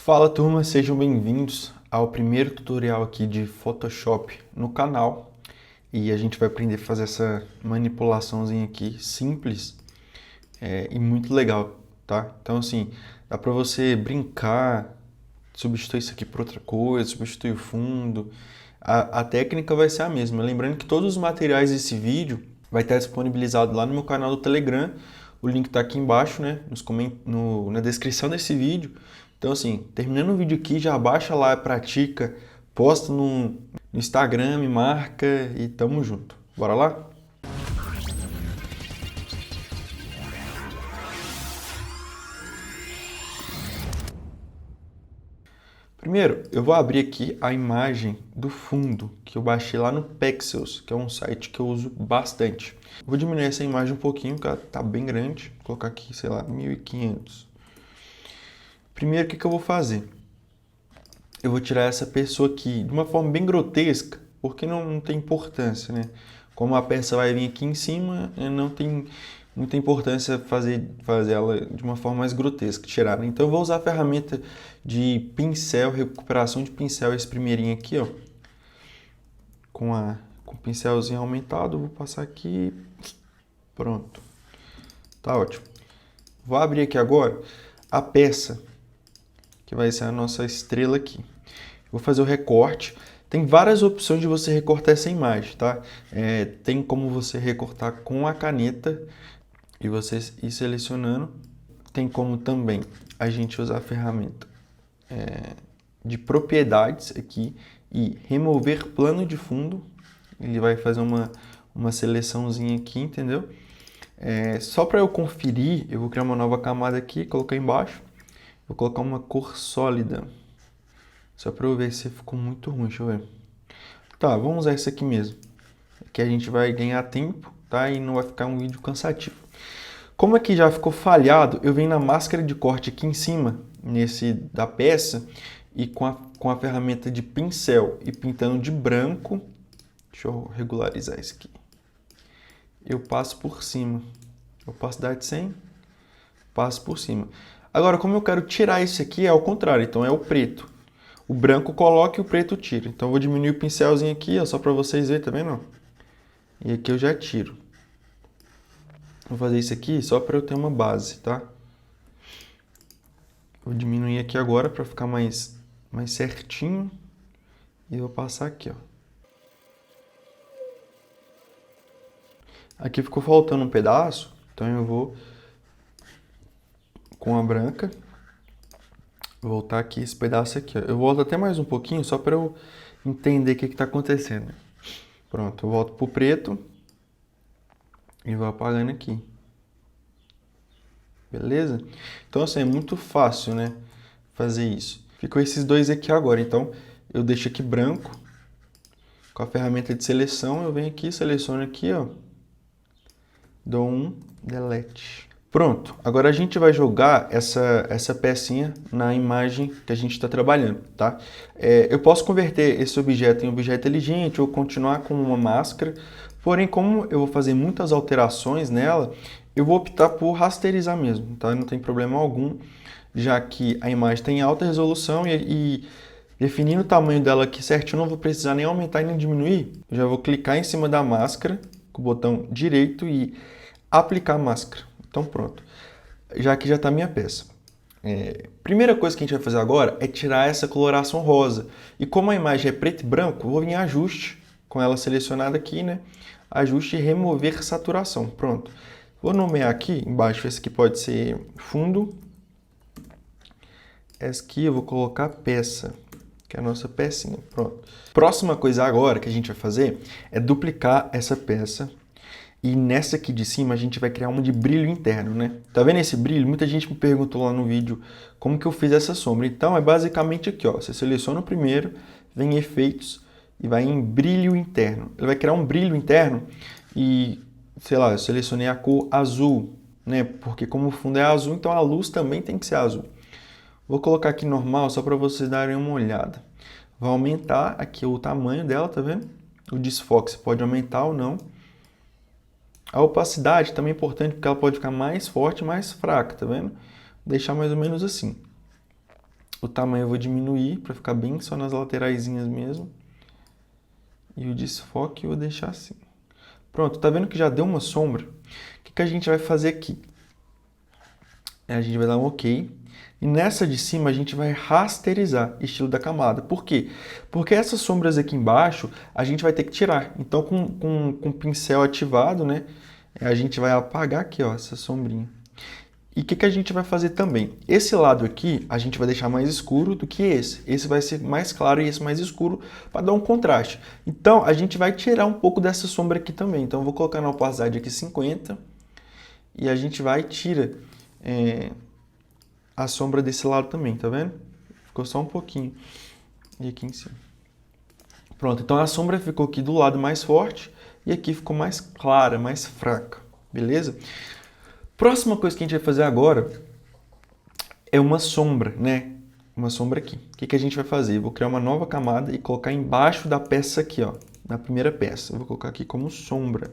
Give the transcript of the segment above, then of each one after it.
Fala turma, sejam bem-vindos ao primeiro tutorial aqui de Photoshop no canal e a gente vai aprender a fazer essa manipulaçãozinha aqui simples e muito legal, tá? Então assim, dá pra você brincar, substituir isso aqui por outra coisa, substituir o fundo, a técnica vai ser a mesma. Lembrando que todos os materiais desse vídeo vai estar disponibilizado lá no meu canal do Telegram, o link tá aqui embaixo, né, na descrição desse vídeo. Então assim, terminando o vídeo aqui, já baixa lá, pratica, posta no Instagram, me marca e tamo junto. Bora lá? Primeiro, eu vou abrir aqui a imagem do fundo que eu baixei lá no Pexels, que é um site que eu uso bastante. Vou diminuir essa imagem um pouquinho, porque ela tá bem grande. Vou colocar aqui, sei lá, 1500. Primeiro, o que eu vou fazer? Eu vou tirar essa pessoa aqui de uma forma bem grotesca, porque não tem importância, né? Como a peça vai vir aqui em cima, não tem muita importância fazer ela de uma forma mais grotesca, tirar, né? Então eu vou usar a ferramenta de pincel, recuperação de pincel, esse primeirinho aqui, ó. Com o pincelzinho aumentado, eu vou passar aqui, pronto. Tá ótimo. Vou abrir aqui agora a peça, que vai ser a nossa estrela aqui. Vou fazer o recorte. Tem várias opções de você recortar essa imagem, tá? Tem como você recortar com a caneta e você ir selecionando. Tem como também a gente usar a ferramenta de propriedades aqui e remover plano de fundo. Ele vai fazer uma seleçãozinha aqui, entendeu? Só para eu conferir, eu vou criar uma nova camada aqui, colocar embaixo. Vou colocar uma cor sólida. Só para eu ver se ficou muito ruim, deixa eu ver. Tá, vamos usar esse aqui mesmo. Que a gente vai ganhar tempo, tá? E não vai ficar um vídeo cansativo. Como aqui já ficou falhado, eu venho na máscara de corte aqui em cima, da peça, e com a ferramenta de pincel e pintando de branco. Deixa eu regularizar isso aqui. Eu passo por cima. Opacidade 100, passo por cima. Agora, como eu quero tirar isso aqui, é ao contrário, então é o preto. O branco coloca e o preto tira. Então eu vou diminuir o pincelzinho aqui, ó, só para vocês verem, tá vendo? E aqui eu já tiro. Vou fazer isso aqui só para eu ter uma base, tá? Vou diminuir aqui agora para ficar mais certinho. E vou passar aqui, ó. Aqui ficou faltando um pedaço, então eu vou com a branca voltar aqui esse pedaço aqui, ó. Eu volto até mais um pouquinho só para eu entender o que está acontecendo. Pronto, eu volto pro preto e vou apagando aqui. Beleza? Então assim, é muito fácil, né, fazer isso. Ficou esses dois aqui agora, então eu deixo aqui branco. Com a ferramenta de seleção, eu venho aqui, seleciono aqui, ó. Dou um delete. Pronto, agora a gente vai jogar essa pecinha na imagem que a gente está trabalhando, tá? Eu posso converter esse objeto em objeto inteligente ou continuar com uma máscara, porém, como eu vou fazer muitas alterações nela, eu vou optar por rasterizar mesmo, tá? Não tem problema algum, já que a imagem tem alta resolução e definindo o tamanho dela aqui certinho, eu não vou precisar nem aumentar nem diminuir. Eu já vou clicar em cima da máscara com o botão direito e aplicar a máscara. Então pronto, já que já está a minha peça. Primeira coisa que a gente vai fazer agora é tirar essa coloração rosa. E como a imagem é preto e branco, eu vou vir em ajuste, com ela selecionada aqui, né? Ajuste e remover saturação. Pronto. Vou nomear aqui, embaixo, esse aqui pode ser fundo. Essa aqui eu vou colocar peça, que é a nossa pecinha. Pronto. Próxima coisa agora que a gente vai fazer é duplicar essa peça. E nessa aqui de cima a gente vai criar uma de brilho interno, né? Tá vendo esse brilho? Muita gente me perguntou lá no vídeo como que eu fiz essa sombra. Então é basicamente aqui, ó. Você seleciona o primeiro, vem em efeitos e vai em brilho interno. Ele vai criar um brilho interno e, sei lá, eu selecionei a cor azul, né? Porque como o fundo é azul, então a luz também tem que ser azul. Vou colocar aqui normal só para vocês darem uma olhada. Vai aumentar aqui o tamanho dela, tá vendo? O desfoque você pode aumentar ou não. A opacidade também é importante porque ela pode ficar mais forte, mais fraca, tá vendo? Deixar mais ou menos assim. O tamanho eu vou diminuir para ficar bem só nas lateraisinhas mesmo. E o desfoque eu vou deixar assim. Pronto, tá vendo que já deu uma sombra? O que a gente vai fazer aqui? A gente vai dar um OK. E nessa de cima a gente vai rasterizar estilo da camada. Por quê? Porque essas sombras aqui embaixo a gente vai ter que tirar. Então com o pincel ativado, né? A gente vai apagar aqui, ó, essa sombrinha. E o que a gente vai fazer também? Esse lado aqui a gente vai deixar mais escuro do que esse. Esse vai ser mais claro e esse mais escuro para dar um contraste. Então a gente vai tirar um pouco dessa sombra aqui também. Então eu vou colocar na opacidade aqui 50 e a gente vai tirar a sombra desse lado também, tá vendo? Ficou só um pouquinho. E aqui em cima. Pronto, então a sombra ficou aqui do lado mais forte e aqui ficou mais clara, mais fraca, beleza? Próxima coisa que a gente vai fazer agora é uma sombra, né? Uma sombra aqui. O que a gente vai fazer? Eu vou criar uma nova camada e colocar embaixo da peça aqui, ó, na primeira peça. Eu vou colocar aqui como sombra.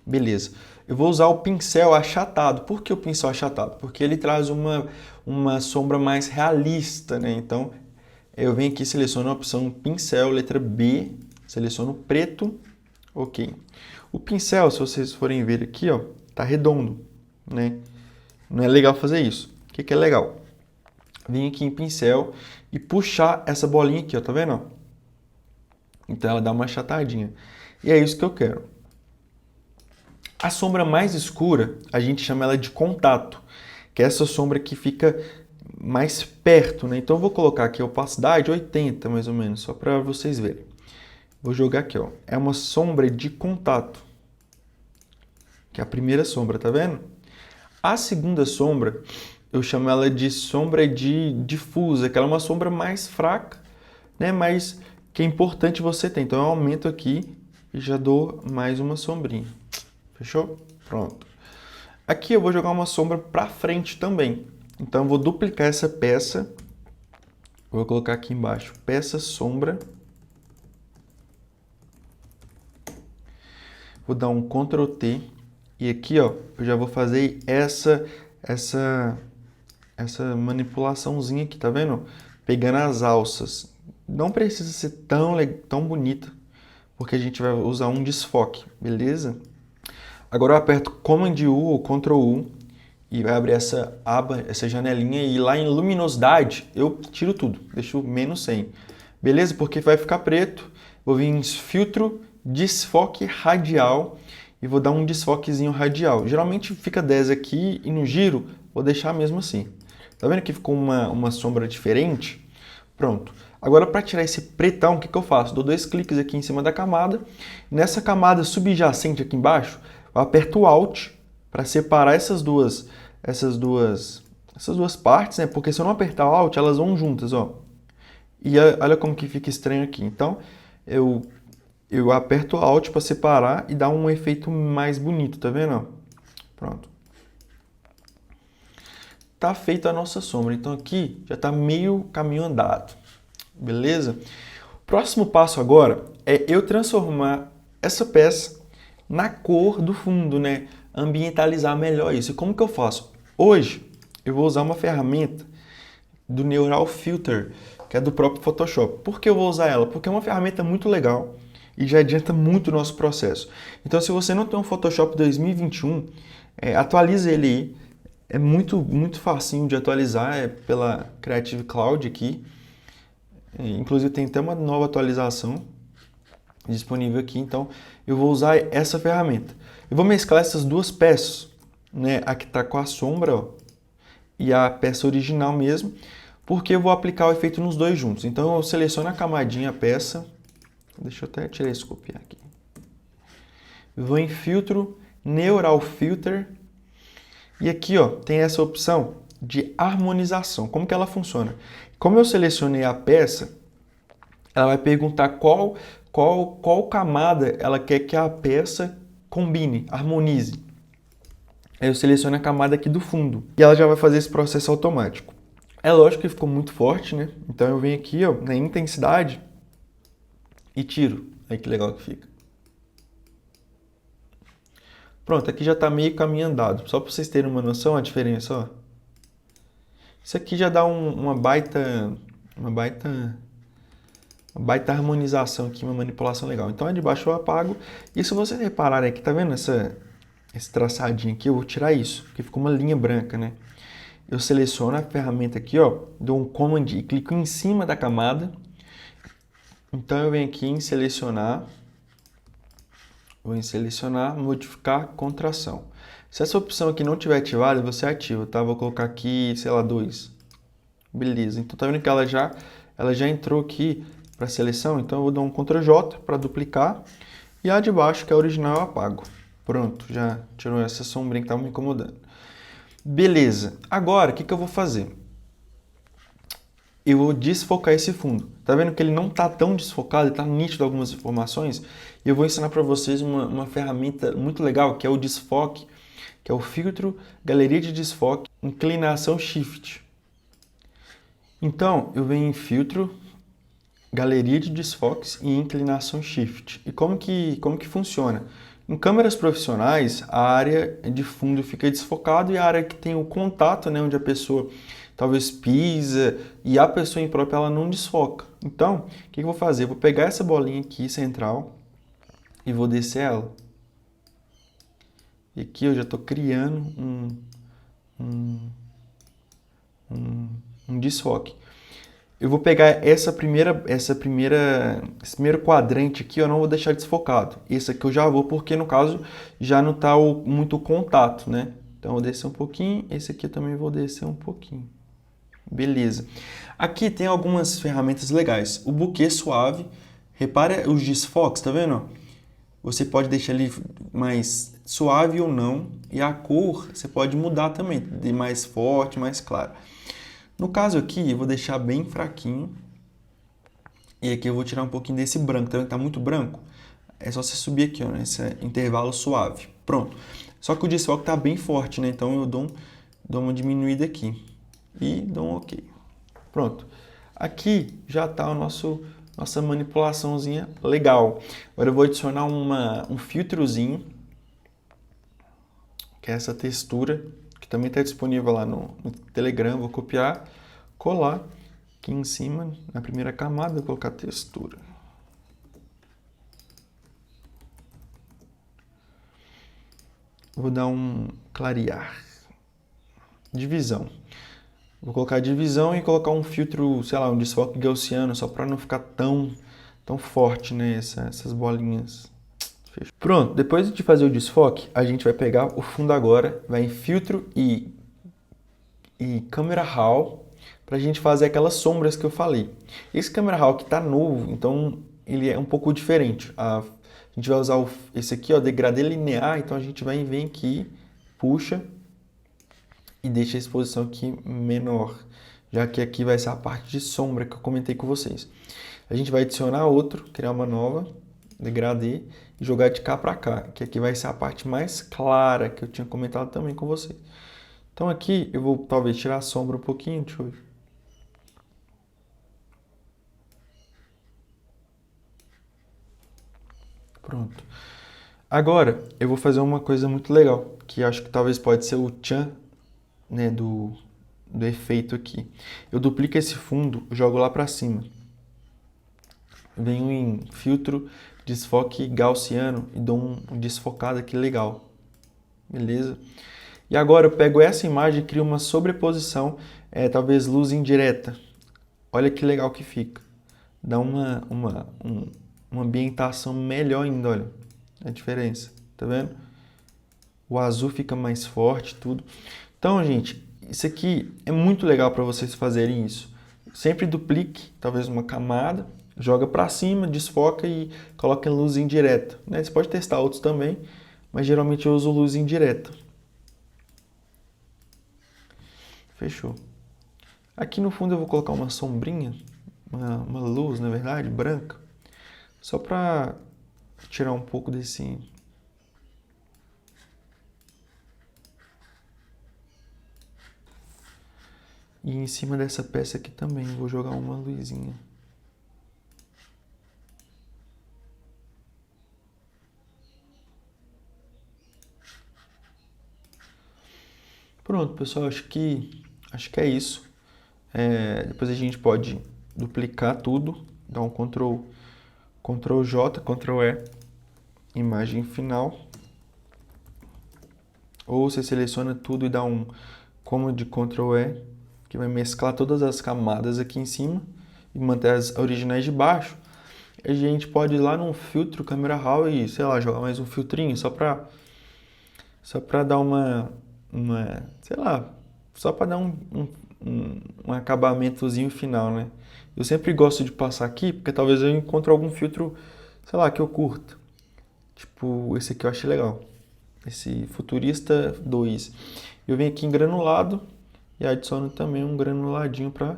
Beleza. Eu vou usar o pincel achatado. Por que o pincel achatado? Porque ele traz uma sombra mais realista, né? Então, eu venho aqui e seleciono a opção pincel, letra B, seleciono preto, OK. O pincel, se vocês forem ver aqui, ó, tá redondo, né? Não é legal fazer isso. O que é legal? Vim aqui em pincel e puxar essa bolinha aqui, ó, tá vendo? Então ela dá uma achatadinha. E é isso que eu quero. A sombra mais escura, a gente chama ela de contato, que é essa sombra que fica mais perto, né? Então eu vou colocar aqui a opacidade 80, mais ou menos, só para vocês verem. Vou jogar aqui, ó. É uma sombra de contato, que é a primeira sombra, tá vendo? A segunda sombra, eu chamo ela de sombra de difusa, que ela é uma sombra mais fraca, né? Mas que é importante você ter. Então eu aumento aqui e já dou mais uma sombrinha. Fechou? Pronto. Aqui eu vou jogar uma sombra para frente também. Então eu vou duplicar essa peça. Vou colocar aqui embaixo, peça sombra. Vou dar um Ctrl T. E aqui, ó, eu já vou fazer essa manipulaçãozinha aqui, tá vendo? Pegando as alças. Não precisa ser tão bonita, porque a gente vai usar um desfoque, beleza? Agora eu aperto Command U ou Ctrl U e vai abrir essa aba, essa janelinha, e lá em luminosidade eu tiro tudo, deixo menos 100. Beleza? Porque vai ficar preto. Vou vir em filtro, desfoque radial e vou dar um desfoquezinho radial. Geralmente fica 10 aqui e no giro vou deixar mesmo assim. Tá vendo que ficou uma sombra diferente? Pronto. Agora para tirar esse pretão, o que eu faço? Dou 2 cliques aqui em cima da camada. Nessa camada subjacente aqui embaixo, eu aperto o Alt para separar essas duas partes, né? Porque se eu não apertar o Alt, elas vão juntas, ó. E olha como que fica estranho aqui. Então, eu aperto o Alt para separar e dar um efeito mais bonito, tá vendo? Pronto. Tá feita a nossa sombra. Então aqui já tá meio caminho andado. Beleza? O próximo passo agora é eu transformar essa peça na cor do fundo, né? Ambientalizar melhor isso. E como que eu faço? Hoje eu vou usar uma ferramenta do Neural Filter, que é do próprio Photoshop. Por que eu vou usar ela? Porque é uma ferramenta muito legal e já adianta muito o nosso processo. Então, se você não tem um Photoshop 2021, atualize ele aí. É muito facinho de atualizar, é pela Creative Cloud aqui. Inclusive tem até uma nova atualização disponível aqui, então eu vou usar essa ferramenta. Eu vou mesclar essas duas peças, né? A que está com a sombra, ó, e a peça original mesmo, porque eu vou aplicar o efeito nos dois juntos. Então eu seleciono a camadinha, a peça, deixa eu até tirar esse copiar aqui. Eu vou em filtro, Neural Filter, e aqui, ó, tem essa opção de harmonização. Como que ela funciona? Como eu selecionei a peça, ela vai perguntar qual camada ela quer que a peça combine, harmonize. Aí eu seleciono a camada aqui do fundo e ela já vai fazer esse processo automático. É lógico que ficou muito forte, né? Então eu venho aqui, ó, na intensidade e tiro. Aí que legal que fica. Pronto, aqui já está meio caminho andado. Só para vocês terem uma noção, a diferença, ó. Isso aqui já dá uma baita harmonização aqui, uma manipulação legal. Então, a de baixo eu apago. E se vocês repararem aqui, tá vendo esse traçadinho aqui? Eu vou tirar isso, porque ficou uma linha branca, né? Eu seleciono a ferramenta aqui, ó, dou um Command e clico em cima da camada. Então, eu venho aqui em selecionar, vou em selecionar, modificar contração. Se essa opção aqui não tiver ativada, você ativa, tá? Vou colocar aqui, sei lá, 2. Beleza, então tá vendo que ela já entrou aqui para seleção, então eu vou dar um Ctrl J para duplicar e a de baixo, que é a original, eu apago. Pronto, já tirou essa sombrinha que estava me incomodando. Beleza, agora o que eu vou fazer? Eu vou desfocar esse fundo. Tá vendo que ele não tá tão desfocado, ele tá nítido algumas informações? E eu vou ensinar para vocês uma ferramenta muito legal, que é o desfoque, que é o filtro, galeria de desfoque, inclinação shift. Então, eu venho em filtro, galeria de desfoques e inclinação shift. E como que funciona? Em câmeras profissionais, a área de fundo fica desfocada e a área que tem o contato, né, onde a pessoa talvez pisa e a pessoa em própria ela não desfoca. Então, o que eu vou fazer? Eu vou pegar essa bolinha aqui central e vou descer ela. E aqui eu já estou criando um desfoque. Eu vou pegar esse primeiro quadrante aqui, eu não vou deixar desfocado. Esse aqui eu já vou, porque no caso já não está muito contato, né? Então eu vou descer um pouquinho, esse aqui eu também vou descer um pouquinho. Beleza. Aqui tem algumas ferramentas legais. O buquê suave, repara os desfoques, tá vendo? Você pode deixar ele mais suave ou não, e a cor você pode mudar também, de mais forte, mais claro. No caso aqui, eu vou deixar bem fraquinho. E aqui eu vou tirar um pouquinho desse branco. Tá vendo que tá muito branco? É só você subir aqui, ó, nesse intervalo suave. Pronto. Só que o desfoque tá bem forte, né? Então eu dou uma diminuída aqui. E dou um OK. Pronto. Aqui já tá nossa manipulaçãozinha legal. Agora eu vou adicionar um filtrozinho, que é essa textura, que também está disponível lá no Telegram. Vou copiar, colar aqui em cima, na primeira camada, vou colocar textura. Vou dar um clarear. Divisão. Vou colocar divisão e colocar um filtro, sei lá, um desfoque gaussiano, só para não ficar tão forte, né, essas bolinhas. Fechou. Pronto, depois de fazer o desfoque, a gente vai pegar o fundo agora, vai em filtro e Camera Raw, para a gente fazer aquelas sombras que eu falei. Esse Camera Raw que está novo, então ele é um pouco diferente. A gente vai usar esse aqui, ó, degradê linear, então a gente vai vir aqui, puxa e deixa a exposição aqui menor, já que aqui vai ser a parte de sombra que eu comentei com vocês. A gente vai adicionar outro, criar uma nova, degradê, e jogar de cá para cá, que aqui vai ser a parte mais clara que eu tinha comentado também com vocês. Então aqui eu vou talvez tirar a sombra um pouquinho, deixa eu ver. Pronto. Agora eu vou fazer uma coisa muito legal, que acho que talvez pode ser o tchan, né, do efeito aqui. Eu duplico esse fundo, jogo lá para cima. Venho em filtro, desfoque gaussiano e dou um desfocado aqui legal. Beleza? E agora eu pego essa imagem e crio uma sobreposição, talvez luz indireta. Olha que legal que fica. Dá uma ambientação melhor ainda, olha a diferença, tá vendo? O azul fica mais forte, tudo. Então, gente, isso aqui é muito legal para vocês fazerem isso. Sempre duplique, talvez uma camada, joga para cima, desfoca e coloca em luz indireta, né? Você pode testar outros também, mas geralmente eu uso luz indireta. Fechou. Aqui no fundo eu vou colocar uma sombrinha, uma luz, na verdade, branca, só para tirar um pouco desse... E em cima dessa peça aqui também vou jogar uma luzinha. Pronto, pessoal, acho que é isso. Depois a gente pode duplicar tudo, dar um Ctrl J, Ctrl E, imagem final. Ou você seleciona tudo e dá um Command Ctrl E, que vai mesclar todas as camadas aqui em cima e manter as originais de baixo. A gente pode ir lá num filtro Camera Raw e, sei lá, jogar mais um filtrinho só pra dar sei lá, só pra dar um acabamentozinho final, né? Eu sempre gosto de passar aqui porque talvez eu encontre algum filtro, sei lá, que eu curto. Tipo, esse aqui eu achei legal. Esse Futurista 2. Eu venho aqui em granulado e adiciono também um granuladinho pra...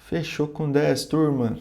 Fechou com 10, turma.